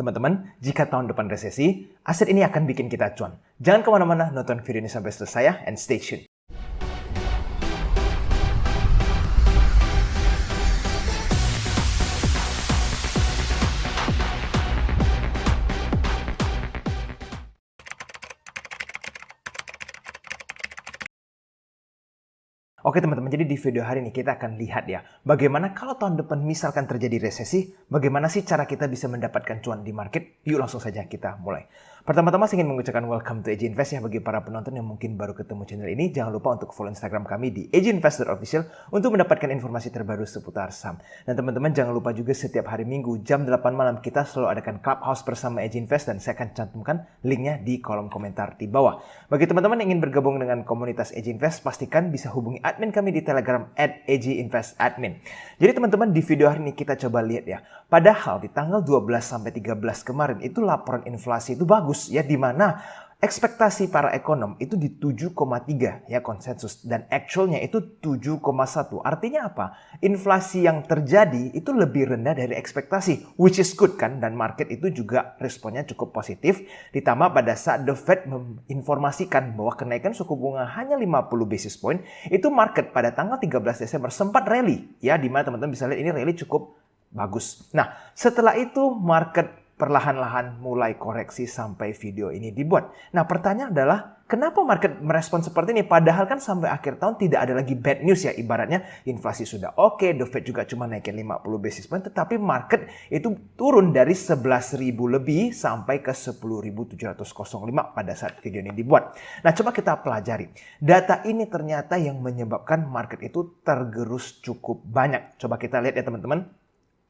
Teman-teman, jika tahun depan resesi, aset ini akan bikin kita cuan. Jangan kemana-mana, nonton video ini sampai selesai ya, and stay tuned. Oke teman-teman, jadi di video hari ini kita akan lihat ya, bagaimana kalau tahun depan misalkan terjadi resesi, bagaimana sih cara kita bisa mendapatkan cuan di market? Yuk langsung saja kita mulai. Pertama-tama saya ingin mengucapkan welcome to AJ Invest ya bagi para penonton yang mungkin baru ketemu channel ini. Jangan lupa untuk follow Instagram kami di ajinvestor.official untuk mendapatkan informasi terbaru seputar saham. Dan teman-teman jangan lupa juga setiap hari Minggu jam 8 malam kita selalu adakan Clubhouse bersama AJ Invest dan saya akan cantumkan linknya di kolom komentar di bawah. Bagi teman-teman yang ingin bergabung dengan komunitas AJ Invest, pastikan bisa hubungi admin kami di Telegram @AJInvestAdmin. Jadi teman-teman di video hari ini kita coba lihat ya. Padahal di tanggal 12 sampai 13 kemarin itu laporan inflasi itu bagus ya, di mana ekspektasi para ekonom itu di 7,3 ya konsensus dan actualnya itu 7,1. Artinya apa? Inflasi yang terjadi itu lebih rendah dari ekspektasi, which is good kan, dan market itu juga responnya cukup positif. Ditambah pada saat The Fed menginformasikan bahwa kenaikan suku bunga hanya 50 basis point, itu market pada tanggal 13 Desember sempat rally ya, di mana teman-teman bisa lihat ini rally cukup bagus. Nah, setelah itu market perlahan-lahan mulai koreksi sampai video ini dibuat. Nah, pertanyaan adalah kenapa market merespon seperti ini? Padahal kan sampai akhir tahun tidak ada lagi bad news ya. Ibaratnya inflasi sudah oke, The Fed juga cuma naikin 50 basis point, tetapi market itu turun dari 11.000 lebih sampai ke 10.705 pada saat video ini dibuat. Nah, coba kita pelajari. Data ini ternyata yang menyebabkan market itu tergerus cukup banyak. Coba kita lihat ya teman-teman.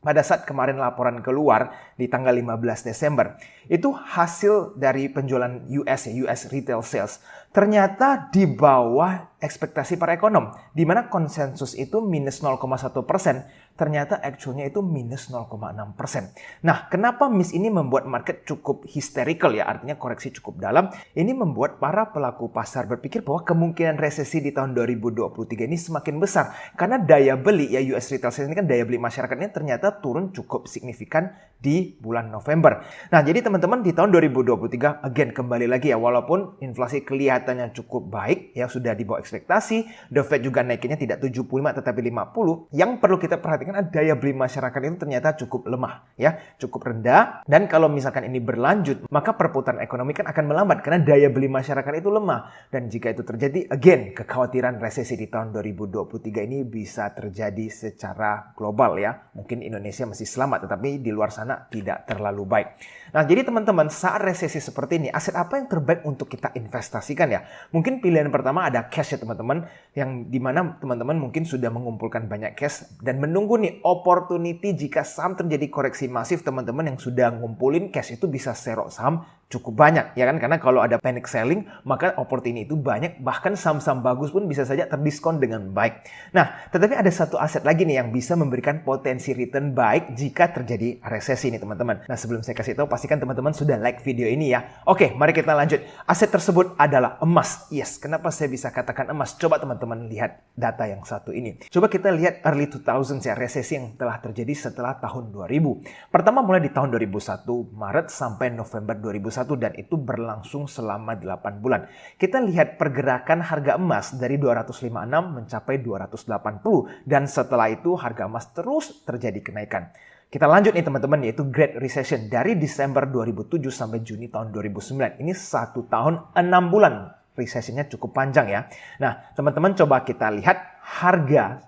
Pada saat kemarin laporan keluar di tanggal 15 Desember, itu hasil dari penjualan US retail sales. Ternyata di bawah ekspektasi para ekonom, di mana konsensus itu minus 0,1%, ternyata actualnya itu minus 0,6%. Nah, kenapa miss ini membuat market cukup hysterical ya, artinya koreksi cukup dalam. Ini membuat para pelaku pasar berpikir bahwa kemungkinan resesi di tahun 2023 ini semakin besar. Karena daya beli ya US retail sales ini kan daya beli masyarakatnya ternyata turun cukup signifikan di bulan November. Nah, jadi teman-teman di tahun 2023, again kembali lagi ya, walaupun inflasi kelihatannya cukup baik, ya sudah di bawah ekspektasi, The Fed juga naikinnya tidak 75 tetapi 50, yang perlu kita perhatikan adalah daya beli masyarakat itu ternyata cukup lemah, ya, cukup rendah, dan kalau misalkan ini berlanjut, maka perputaran ekonomi kan akan melambat karena daya beli masyarakat itu lemah, dan jika itu terjadi, again, kekhawatiran resesi di tahun 2023 ini bisa terjadi secara global ya, mungkin Indonesia masih selamat, tetapi di luar sana tidak terlalu baik. Nah, jadi teman-teman, saat resesi seperti ini, aset apa yang terbaik untuk kita investasikan ya? Mungkin pilihan pertama ada cash ya teman-teman, yang dimana teman-teman mungkin sudah mengumpulkan banyak cash dan menunggu nih opportunity jika saham terjadi koreksi masif. Teman-teman yang sudah ngumpulin cash itu bisa serok saham cukup banyak ya kan, karena kalau ada panic selling maka opportunity itu banyak, bahkan saham-saham bagus pun bisa saja terdiskon dengan baik. Nah, tetapi ada satu aset lagi nih yang bisa memberikan potensi return baik jika terjadi resesi nih teman-teman. Nah, sebelum saya kasih tahu, pastikan teman-teman sudah like video ini ya. Oke, mari kita lanjut. Aset tersebut adalah emas. Yes, kenapa saya bisa katakan emas? Coba teman-teman lihat data yang satu ini. Coba kita lihat early 2000s ya, resesi yang telah terjadi setelah tahun 2000. Pertama mulai di tahun 2001, Maret sampai November 2001, dan itu berlangsung selama 8 bulan. Kita lihat pergerakan harga emas dari 256 mencapai 280, dan setelah itu harga emas terus terjadi kenaikan. Kita lanjut nih teman-teman, yaitu Great Recession dari Desember 2007 sampai Juni tahun 2009. Ini 1 tahun 6 bulan. Resesinya cukup panjang ya. Nah, teman-teman coba kita lihat harga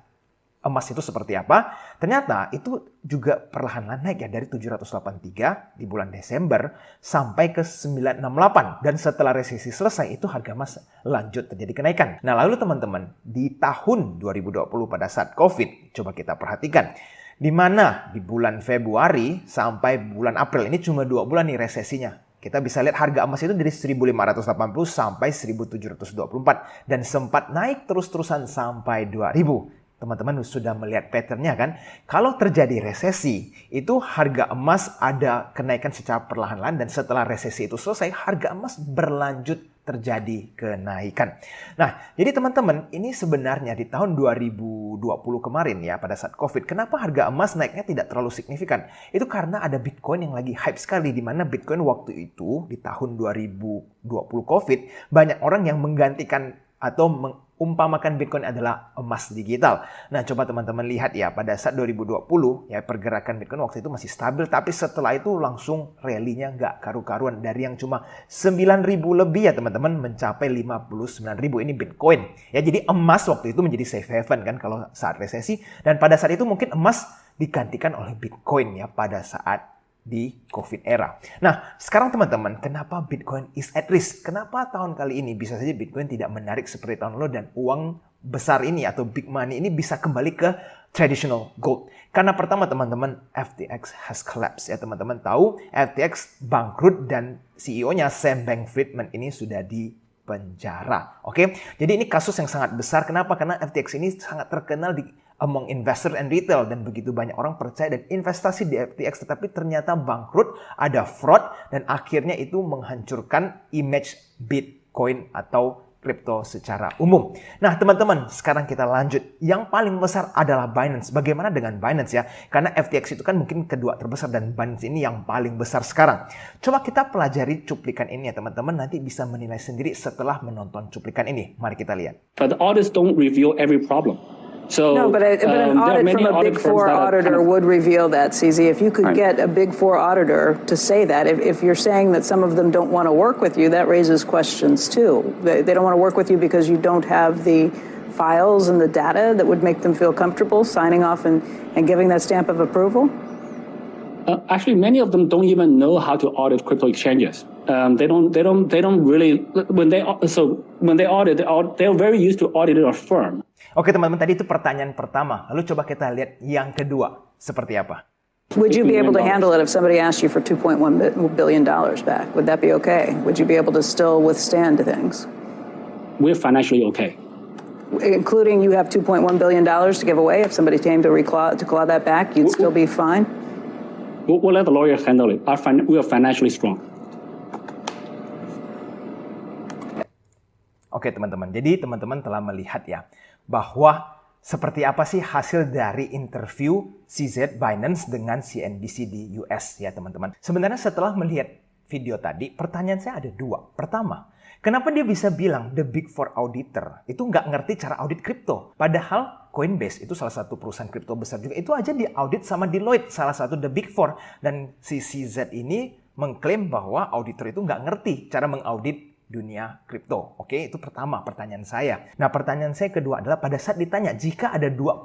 emas itu seperti apa. Ternyata itu juga perlahan-lahan naik ya, dari 783 di bulan Desember sampai ke 968. Dan setelah resesi selesai itu harga emas lanjut terjadi kenaikan. Nah, lalu teman-teman, di tahun 2020 pada saat COVID, coba kita perhatikan. Di mana di bulan Februari sampai bulan April, ini cuma 2 bulan nih resesinya. Kita bisa lihat harga emas itu dari 1.580 sampai 1.724 dan sempat naik terus-terusan sampai 2.000. Teman-teman sudah melihat patternnya kan? Kalau terjadi resesi, itu harga emas ada kenaikan secara perlahan-lahan, dan setelah resesi itu selesai, harga emas berlanjut terjadi kenaikan. Nah, jadi teman-teman, ini sebenarnya di tahun 2020 kemarin ya, pada saat COVID, kenapa harga emas naiknya tidak terlalu signifikan? Itu karena ada Bitcoin yang lagi hype sekali, di mana Bitcoin waktu itu, di tahun 2020 COVID, banyak orang yang menggantikan atau mengumpamakan Bitcoin adalah emas digital. Nah, coba teman-teman lihat ya, pada saat 2020 ya pergerakan Bitcoin waktu itu masih stabil, tapi setelah itu langsung rally-nya nggak karu-karuan. Dari yang cuma 9.000 lebih ya teman-teman, mencapai 59.000 ini Bitcoin. Ya, jadi emas waktu itu menjadi safe haven kan kalau saat resesi. Dan pada saat itu mungkin emas digantikan oleh Bitcoin ya pada saat di COVID era. Nah, sekarang teman-teman, kenapa Bitcoin is at risk? Kenapa tahun kali ini bisa saja Bitcoin tidak menarik seperti tahun lalu dan uang besar ini atau big money ini bisa kembali ke traditional gold? Karena pertama teman-teman, FTX has collapsed ya teman-teman tahu, FTX bangkrut dan CEO-nya Sam Bankman-Fried ini sudah di penjara. Oke, jadi ini kasus yang sangat besar. Kenapa? Karena FTX ini sangat terkenal among investor and retail dan begitu banyak orang percaya dan investasi di FTX, tetapi ternyata bangkrut, ada fraud dan akhirnya itu menghancurkan image Bitcoin atau kripto secara umum. Nah teman-teman, sekarang kita lanjut. Yang paling besar adalah Binance. Bagaimana dengan Binance ya? Karena FTX itu kan mungkin kedua terbesar dan Binance ini yang paling besar sekarang. Coba kita pelajari cuplikan ini ya teman-teman. Nanti bisa menilai sendiri setelah menonton cuplikan ini. Mari kita lihat. But the audits don't reveal every problem. So, no, but an audit from a Big Four auditor would reveal that, CZ. If you could get a Big Four auditor to say that, if you're saying that some of them don't want to work with you, that raises questions too. They don't want to work with you because you don't have the files and the data that would make them feel comfortable signing off and giving that stamp of approval? Actually, many of them don't even know how to audit crypto exchanges. They don't really, when they audit, they're very used to auditing a firm. Oke teman-teman, tadi itu pertanyaan pertama. Lalu coba kita lihat yang kedua. Seperti apa? Would you be able to handle it if somebody asked you for $2.1 billion back? Would that be okay? Would you be able to still withstand things? We're financially okay. Including you have $2.1 billion to give away. If somebody came to claw that back, you'd still be fine? We'll let the lawyers handle it. We are financially strong. Oke teman-teman, jadi teman-teman telah melihat ya bahwa seperti apa sih hasil dari interview CZ Binance dengan CNBC di US ya teman-teman. Sebenarnya setelah melihat video tadi, pertanyaan saya ada dua. Pertama, kenapa dia bisa bilang the Big Four auditor itu nggak ngerti cara audit kripto? Padahal Coinbase itu salah satu perusahaan kripto besar juga. Itu aja diaudit sama Deloitte, salah satu the Big Four. Dan si CZ ini mengklaim bahwa auditor itu nggak ngerti cara mengaudit dunia kripto. Oke, itu pertama pertanyaan saya. Nah, pertanyaan saya kedua adalah pada saat ditanya jika ada 2,1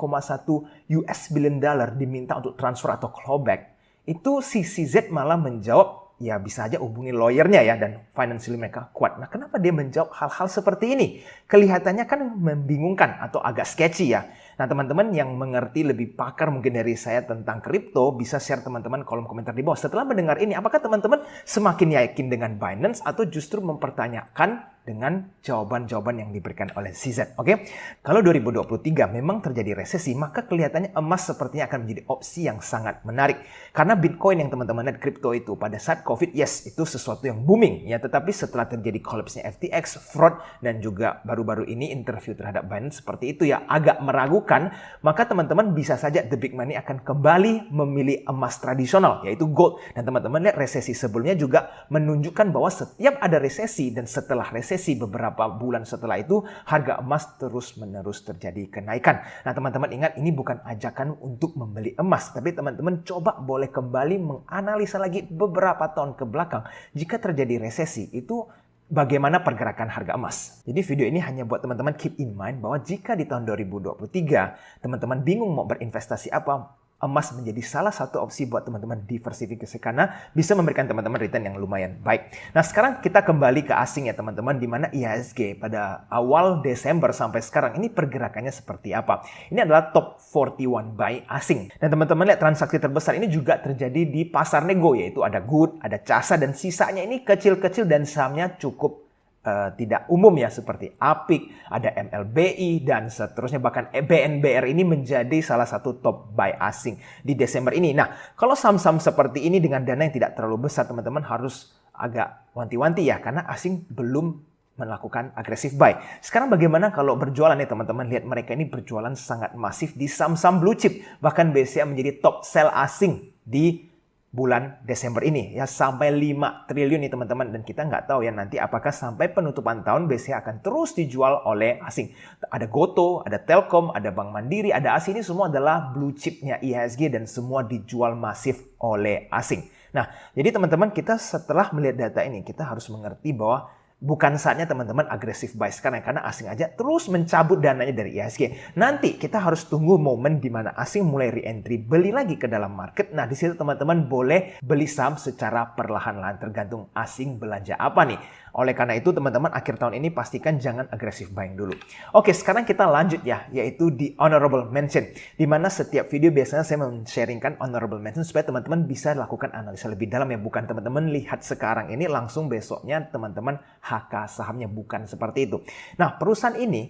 US billion dollar diminta untuk transfer atau clawback, itu si CZ malah menjawab, ya bisa aja hubungi lawyernya ya dan financially mereka kuat. Nah, kenapa dia menjawab hal-hal seperti ini? Kelihatannya kan membingungkan atau agak sketchy ya. Nah, teman-teman yang mengerti lebih pakar mungkin dari saya tentang kripto bisa share teman-teman kolom komentar di bawah. Setelah mendengar ini, apakah teman-teman semakin yakin dengan Binance atau justru mempertanyakan dengan jawaban-jawaban yang diberikan oleh CZ? Oke, kalau 2023 memang terjadi resesi, maka kelihatannya emas sepertinya akan menjadi opsi yang sangat menarik. Karena Bitcoin yang teman-teman lihat kripto itu pada saat COVID, yes, itu sesuatu yang booming ya. Tetapi setelah terjadi collapse-nya FTX, fraud, dan juga baru-baru ini interview terhadap Binance seperti itu ya agak meragukan, maka teman-teman bisa saja the big money akan kembali memilih emas tradisional, yaitu gold. Dan teman-teman lihat resesi sebelumnya juga menunjukkan bahwa setiap ada resesi dan setelah resesi beberapa bulan setelah itu harga emas terus-menerus terjadi kenaikan. Nah teman-teman ingat, ini bukan ajakan untuk membeli emas, tapi teman-teman coba boleh kembali menganalisa lagi beberapa tahun ke belakang. Jika terjadi resesi itu bagaimana pergerakan harga emas. Jadi video ini hanya buat teman-teman keep in mind bahwa jika di tahun 2023 teman-teman bingung mau berinvestasi apa, emas menjadi salah satu opsi buat teman-teman diversifikasi karena bisa memberikan teman-teman return yang lumayan baik. Nah sekarang kita kembali ke asing ya teman-teman, di mana IHSG pada awal Desember sampai sekarang ini pergerakannya seperti apa. Ini adalah top 41 buy asing. Dan teman-teman lihat transaksi terbesar ini juga terjadi di pasar nego, yaitu ada Good, ada CASA, dan sisanya ini kecil-kecil dan sahamnya cukup tidak umum ya, seperti APIC, ada MLBI, dan seterusnya. Bahkan BNBR ini menjadi salah satu top buy asing di Desember ini. Nah, kalau saham-saham seperti ini dengan dana yang tidak terlalu besar, teman-teman harus agak wanti-wanti ya, karena asing belum melakukan aggressive buy. Sekarang bagaimana kalau berjualan nih teman-teman? Lihat mereka ini berjualan sangat masif di saham-saham blue chip. Bahkan BCA menjadi top sell asing di bulan Desember ini ya, sampai 5 triliun nih teman-teman, dan kita nggak tahu ya nanti apakah sampai penutupan tahun BCA akan terus dijual oleh asing. Ada Goto, ada Telkom, ada Bank Mandiri, ada ASI, ini semua adalah blue chipnya IHSG dan semua dijual masif oleh asing. Nah, jadi teman-teman, kita setelah melihat data ini kita harus mengerti bahwa bukan saatnya teman-teman agresif buy sekarang karena asing aja terus mencabut dananya dari IHSG. Nanti kita harus tunggu momen di mana asing mulai re-entry, beli lagi ke dalam market. Nah, di situ teman-teman boleh beli saham secara perlahan-lahan tergantung asing belanja apa nih. Oleh karena itu teman-teman, akhir tahun ini pastikan jangan agresif buying dulu. Oke, sekarang kita lanjut ya, yaitu di honorable mention. Di mana setiap video biasanya saya men-sharingkan honorable mention supaya teman-teman bisa lakukan analisa lebih dalam ya. Bukan teman-teman lihat sekarang ini langsung besoknya teman-teman HK sahamnya, bukan seperti itu. Nah, perusahaan ini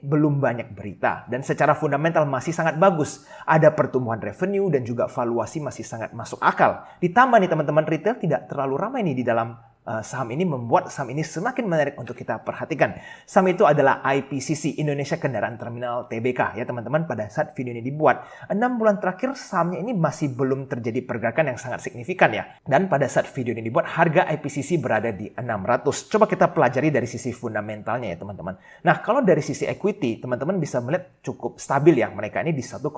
belum banyak berita dan secara fundamental masih sangat bagus. Ada pertumbuhan revenue dan juga valuasi masih sangat masuk akal. Ditambah nih teman-teman, retail tidak terlalu ramai nih di dalam saham ini, membuat saham ini semakin menarik untuk kita perhatikan. Saham itu adalah IPCC, Indonesia Kendaraan Terminal Tbk ya teman-teman. Pada saat video ini dibuat, 6 bulan terakhir sahamnya ini masih belum terjadi pergerakan yang sangat signifikan ya. Dan pada saat video ini dibuat, harga IPCC berada di 600. Coba kita pelajari dari sisi fundamentalnya ya teman-teman. Nah, kalau dari sisi equity, teman-teman bisa melihat cukup stabil ya. Mereka ini di 1,1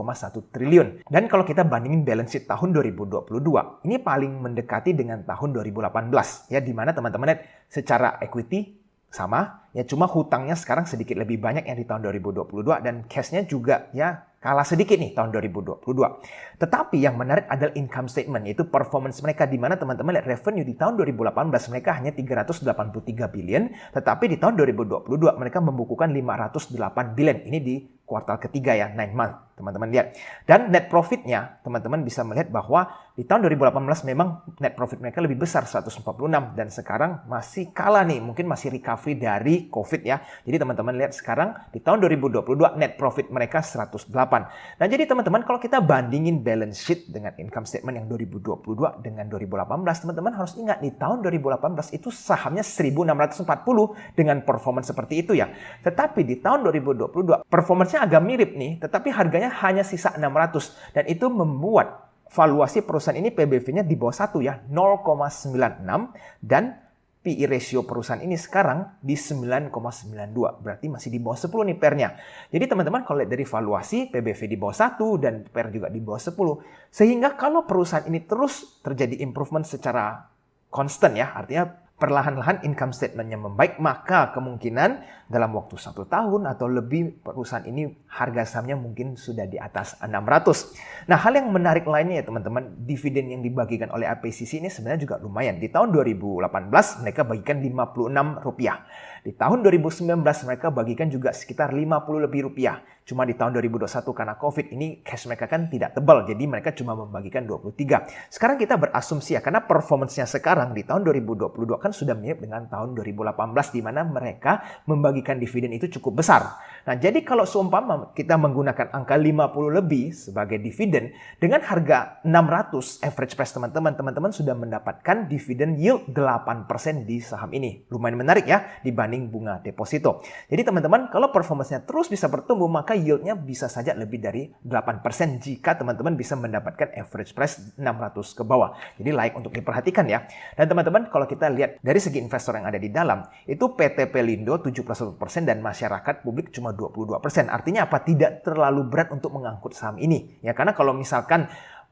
triliun. Dan kalau kita bandingin balance sheet tahun 2022, ini paling mendekati dengan tahun 2018 ya, di mana teman-teman lihat secara equity sama ya, cuma hutangnya sekarang sedikit lebih banyak yang di tahun 2022 dan cashnya juga ya kalah sedikit nih tahun 2022. Tetapi yang menarik adalah income statement, yaitu performance mereka, di mana teman-teman lihat revenue di tahun 2018 mereka hanya 383 billion, tetapi di tahun 2022 mereka membukukan 508 billion. Ini di kuartal ketiga ya, 9 month, teman-teman lihat. Dan net profitnya, teman-teman bisa melihat bahwa di tahun 2018 memang net profit mereka lebih besar, 146, dan sekarang masih kalah nih, mungkin masih recovery dari COVID ya. Jadi teman-teman lihat sekarang di tahun 2022 net profit mereka 108. Nah, jadi teman-teman, kalau kita bandingin balance sheet dengan income statement yang 2022 dengan 2018, teman-teman harus ingat di tahun 2018 itu sahamnya 1.640 dengan performance seperti itu ya. Tetapi di tahun 2022 performance agak mirip nih, tetapi harganya hanya sisa 600, dan itu membuat valuasi perusahaan ini PBV-nya di bawah 1 ya, 0,96, dan PE ratio perusahaan ini sekarang di 9,92, berarti masih di bawah 10 nih PER-nya. Jadi teman-teman kalau lihat dari valuasi, PBV di bawah 1 dan PER juga di bawah 10. Sehingga kalau perusahaan ini terus terjadi improvement secara constant ya, artinya perlahan-lahan income statement-nya membaik, maka kemungkinan dalam waktu 1 tahun atau lebih perusahaan ini harga sahamnya mungkin sudah di atas 600. Nah, hal yang menarik lainnya ya teman-teman, dividen yang dibagikan oleh IPCC ini sebenarnya juga lumayan. Di tahun 2018 mereka bagikan Rp56. Di tahun 2019 mereka bagikan juga sekitar Rp50 lebih. Cuma di tahun 2021 karena COVID ini cash mereka kan tidak tebal, jadi mereka cuma membagikan 23. Sekarang kita berasumsi ya, karena performance-nya sekarang di tahun 2022 kan sudah mirip dengan tahun 2018 di mana mereka membagikan dividen itu cukup besar. Nah, jadi kalau seumpama kita menggunakan angka 50 lebih sebagai dividen dengan harga 600 average price teman-teman sudah mendapatkan dividen yield 8% di saham ini. Lumayan menarik ya dibanding bunga deposito. Jadi teman-teman, kalau performance-nya terus bisa bertumbuh, maka yield-nya bisa saja lebih dari 8% jika teman-teman bisa mendapatkan average price 600 ke bawah. Jadi layak untuk diperhatikan ya. Dan teman-teman, kalau kita lihat dari segi investor yang ada di dalam, itu PT Pelindo 71% dan masyarakat publik cuma 22%. Artinya apa? Tidak terlalu berat untuk mengangkut saham ini. Ya, karena kalau misalkan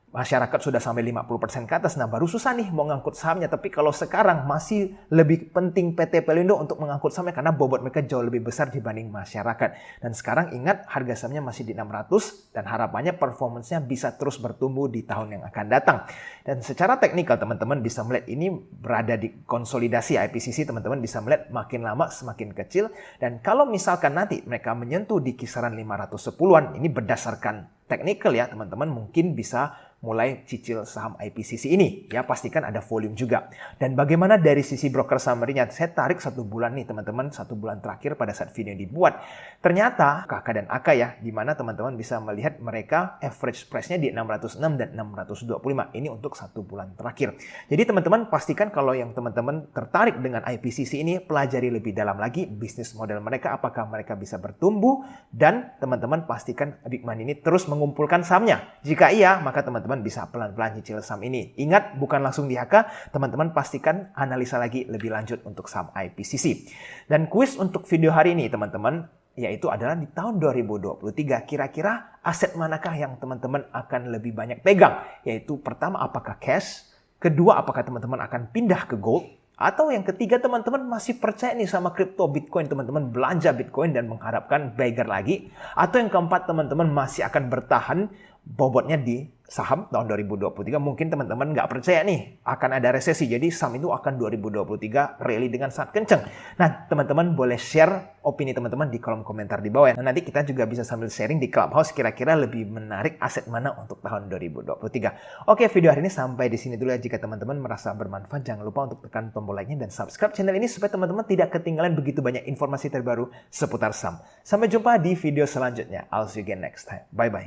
masyarakat sudah sampai 50% ke atas, nah baru susah nih mau ngangkut sahamnya. Tapi kalau sekarang masih lebih penting PT Pelindo untuk mengangkut sahamnya karena bobot mereka jauh lebih besar dibanding masyarakat. Dan sekarang ingat harga sahamnya masih di 600 dan harapannya performance-nya bisa terus bertumbuh di tahun yang akan datang. Dan secara teknikal teman-teman bisa melihat ini berada di konsolidasi IPCC, teman-teman bisa melihat makin lama semakin kecil. Dan kalau misalkan nanti mereka menyentuh di kisaran 510-an, ini berdasarkan technical ya, teman-teman mungkin bisa mulai cicil saham IPCC ini. Ya, pastikan ada volume juga. Dan bagaimana dari sisi broker summary-nya? Saya tarik 1 bulan nih teman-teman, 1 bulan terakhir pada saat video dibuat. Ternyata KK dan AK ya, di mana teman-teman bisa melihat mereka average price-nya di 606 dan 625. Ini untuk 1 bulan terakhir. Jadi teman-teman pastikan kalau yang teman-teman tertarik dengan IPCC ini, pelajari lebih dalam lagi bisnis model mereka, apakah mereka bisa bertumbuh, dan teman-teman pastikan Big Man ini terus mengumpulkan sahamnya. Jika iya, maka teman-teman bisa pelan-pelan cicil saham ini. Ingat, bukan langsung di HK, teman-teman pastikan analisa lagi lebih lanjut untuk saham IPCC. Dan kuis untuk video hari ini teman-teman, yaitu adalah di tahun 2023, kira-kira aset manakah yang teman-teman akan lebih banyak pegang? Yaitu pertama, apakah cash? Kedua, apakah teman-teman akan pindah ke gold? Atau yang ketiga, teman-teman masih percaya nih sama kripto Bitcoin, teman-teman belanja Bitcoin dan mengharapkan beggar lagi? Atau yang keempat, teman-teman masih akan bertahan bobotnya di saham tahun 2023, mungkin teman-teman nggak percaya nih akan ada resesi, jadi saham itu akan 2023 rally dengan sangat kenceng. Nah, teman-teman boleh share opini teman-teman di kolom komentar di bawah. Nah, nanti kita juga bisa sambil sharing di Clubhouse kira-kira lebih menarik aset mana untuk tahun 2023. Oke, video hari ini sampai di sini dulu ya. Jika teman-teman merasa bermanfaat, jangan lupa untuk tekan tombol like-nya dan subscribe channel ini supaya teman-teman tidak ketinggalan begitu banyak informasi terbaru seputar saham. Sampai jumpa di video selanjutnya. I'll see you again next time. Bye-bye.